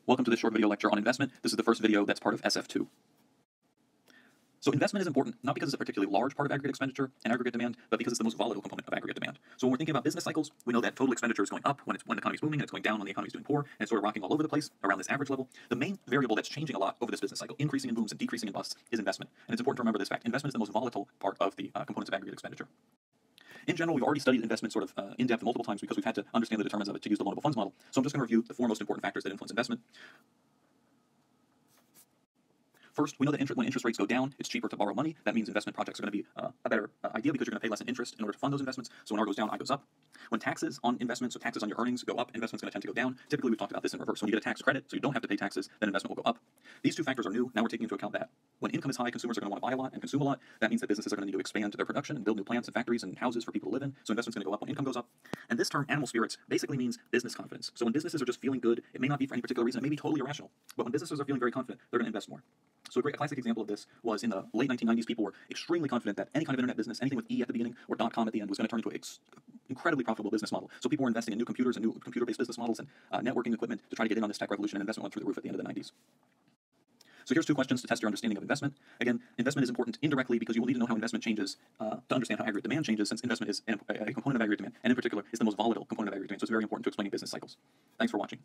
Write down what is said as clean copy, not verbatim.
Welcome to this short video lecture on investment. This is the first video that's part of SF2. So investment is important, not because it's a particularly large part of aggregate expenditure and aggregate demand, but because it's the most volatile component of aggregate demand. So when we're thinking about business cycles, we know that total expenditure is going up when the economy's booming, and it's going down when the economy's doing poor, and it's sort of rocking all over the place around this average level. The main variable that's changing a lot over this business cycle, increasing in booms and decreasing in busts, is investment. And it's important to remember this fact. Investment is the most volatile part of the components of aggregate expenditure. In general, we've already studied investment sort of in depth multiple times because we've had to understand the determinants of it to use the loanable funds model. So I'm just going to review the four most important factors that influence investment. First, we know that when interest rates go down, it's cheaper to borrow money. That means investment projects are going to be a better idea because you're going to pay less in interest in order to fund those investments. So when R goes down, I goes up. When taxes on investments, so taxes on your earnings go up, investment's going to tend to go down. Typically, we've talked about this in reverse. When you get a tax credit, so you don't have to pay taxes, then investment will go up. These two factors are new. Now we're taking into account that when income is high, consumers are going to want to buy a lot and consume a lot. That means that businesses are going to need to expand their production and build new plants and factories and houses for people to live in. So investment's going to go up when income goes up. And this term, animal spirits, basically means business confidence. So when businesses are just feeling good, it may not be for any particular reason. It may be totally irrational. But when businesses are feeling very confident, they're going to invest more. So a classic example of this was in the late 1990s. People were extremely confident that any kind of internet business, anything with E at the beginning or .com at the end, was going to turn into an incredibly profitable business model. So people were investing in new computers and new computer-based business models and networking equipment to try to get in on this tech revolution, and investment went through the roof at the end of the 90s. So here's two questions to test your understanding of investment. Again, investment is important indirectly because you will need to know how investment changes to understand how aggregate demand changes, since investment is a component of aggregate demand, and in particular is the most volatile component of aggregate demand. So it's very important to explaining business cycles. Thanks for watching.